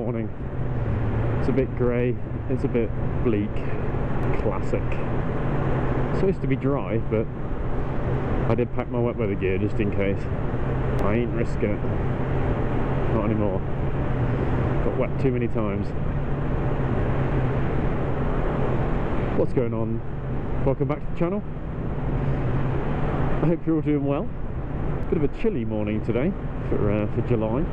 morning. It's a bit grey, it's a bit bleak. Classic. It's supposed to be dry, but I did pack my wet weather gear just in case. I ain't risking it. Not anymore. Got wet too many times. What's going on? Welcome back to the channel. I hope you're all doing well. Bit of a chilly morning today for July.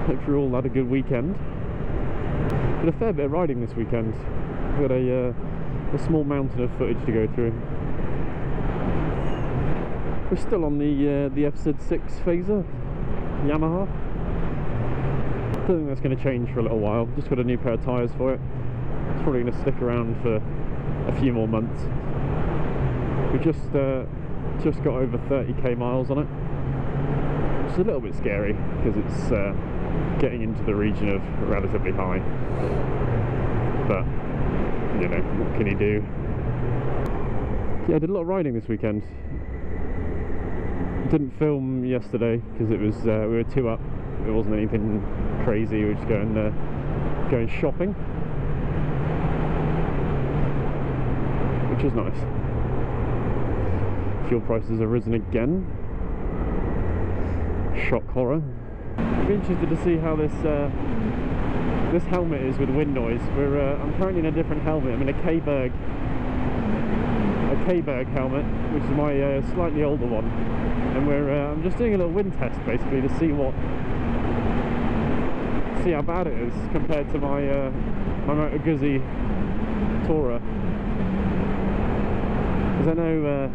Hope you all had a good weekend. Did a fair bit of riding this weekend. We've got a small mountain of footage to go through. We're still on the FZ6 Fazer Yamaha. I don't think that's going to change for a little while. Just got a new pair of tyres for it. It's probably going to stick around for a few more months. We just got over 30k miles on it. It's a little bit scary because it's getting into the region of relatively high, but you know, what can you do? Yeah, I did a lot of riding this weekend. Didn't film yesterday because it was we were two up. It wasn't anything crazy. We were just going shopping, which is nice. Fuel prices have risen again. Shock horror. I'm interested to see how this helmet is with wind noise. I'm currently in a different helmet. I'm in a K-Berg helmet, which is my slightly older one, and I'm just doing a little wind test basically to see how bad it is compared to my Moto Tourer, because I know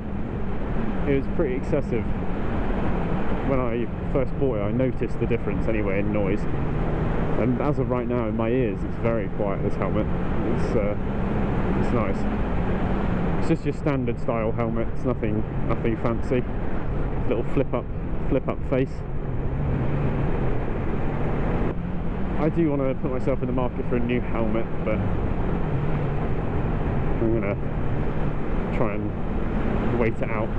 it was pretty excessive when I first bought it. I noticed the difference anyway in noise, and as of right now in my ears it's very quiet, this helmet. It's nice. It's just your standard style helmet. It's nothing fancy. Little flip up face. I do want to put myself in the market for a new helmet, but I'm gonna try and wait it out.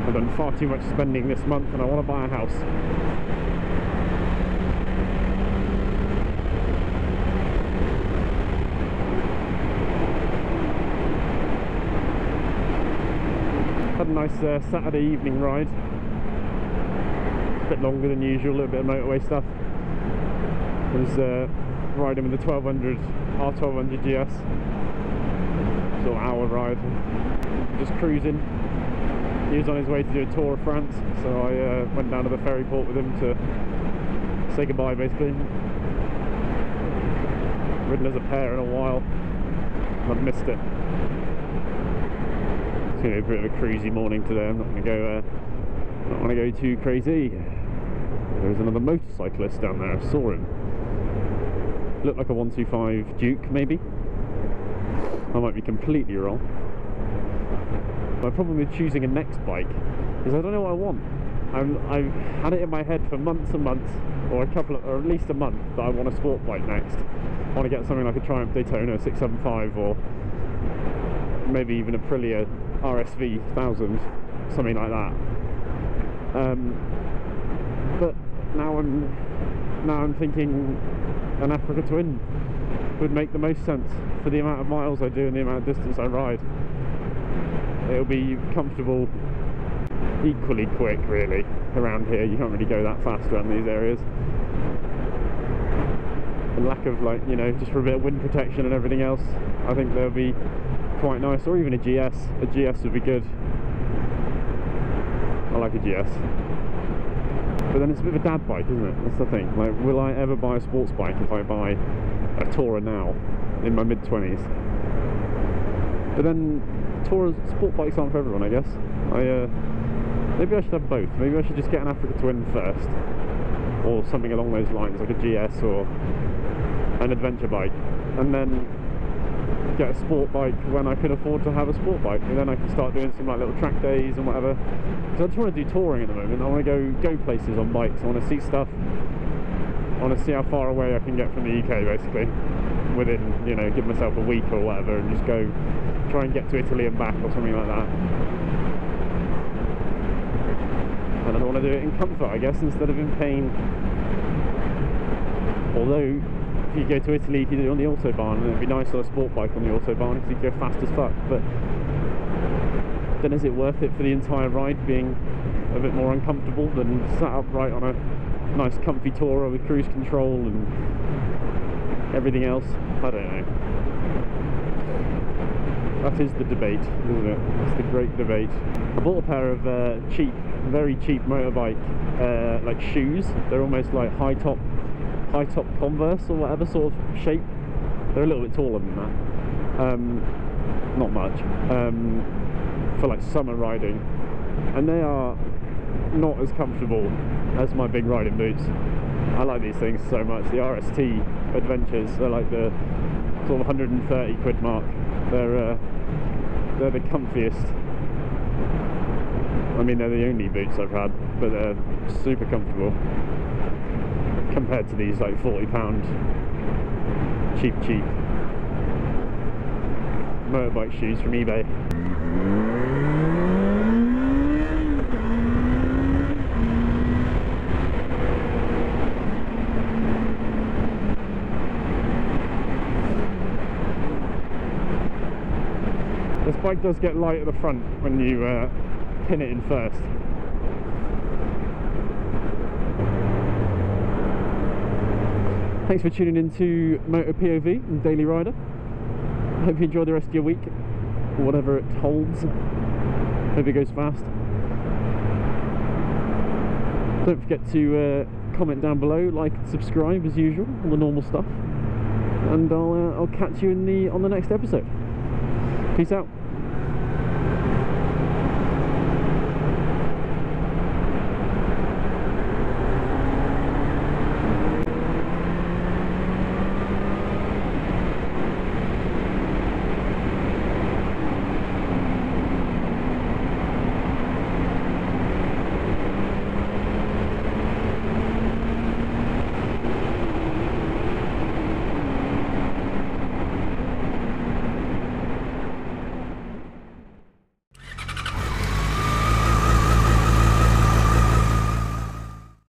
I've done far too much spending this month and I want to buy a house. Had a nice Saturday evening ride. A bit longer than usual, a little bit of motorway stuff. I was riding with the R1200 GS. Sort of hour ride. Just cruising. He was on his way to do a tour of France, so I went down to the ferry port with him to say goodbye basically. Ridden as a pair in a while, and I've missed it. It's going to be a bit of a cruisy morning today. I'm not going to go too crazy. There was another motorcyclist down there, I saw him. Looked like a 125 Duke maybe. I might be completely wrong. My problem with choosing a next bike is I don't know what I want. I've had it in my head for months and months, or at least a month, that I want a sport bike next. I want to get something like a Triumph Daytona 675, or maybe even a Aprilia RSV 1000, something like that. But now I'm thinking an Africa Twin would make the most sense for the amount of miles I do and the amount of distance I ride. It'll be comfortable, equally quick really. Around here you can't really go that fast around these areas. And lack of, like, you know, just for a bit of wind protection and everything else, I think they'll be quite nice. Or even a GS. A GS would be good. I like a GS. But then it's a bit of a dad bike, isn't it? That's the thing. Like, will I ever buy a sports bike if I buy a Tourer now in my mid-20s? But then Tourers, sport bikes aren't for everyone, I guess. Maybe I should have both. Maybe I should just get an Africa Twin first, or something along those lines, like a GS or an adventure bike, and then get a sport bike when I can afford to have a sport bike, and then I can start doing some like little track days and whatever. Because I just want to do touring at the moment. I want to go places on bikes. I want to see stuff. I want to see how far away I can get from the UK basically within, you know, give myself a week or whatever, and just go try and get to Italy and back or something like that. And I want to do it in comfort, I guess, instead of in pain. Although, if you go to Italy, you can do it on the Autobahn, and it'd be nice on a sport bike on the Autobahn because you go fast as fuck. But then is it worth it for the entire ride being a bit more uncomfortable than sat upright on a nice comfy Tourer with cruise control and everything else? I don't know. That is the debate, isn't it? It's the great debate. I bought a pair of very cheap motorbike like shoes. They're almost like high top Converse or whatever sort of shape. They're a little bit taller than that. Not much. For like summer riding, and they are not as comfortable as my big riding boots. I like these things so much. The RST Adventures are like the sort of 130 quid mark. They're the comfiest. I mean, they're the only boots I've had, but they're super comfortable compared to these like £40 cheap motorbike shoes from eBay. This bike does get light at the front when you pin it in first. Thanks for tuning in to Moto POV and Daily Rider. Hope you enjoy the rest of your week, whatever it holds. Hope it goes fast. Don't forget to comment down below, like and subscribe as usual, all the normal stuff. And I'll catch you on the next episode. Peace out.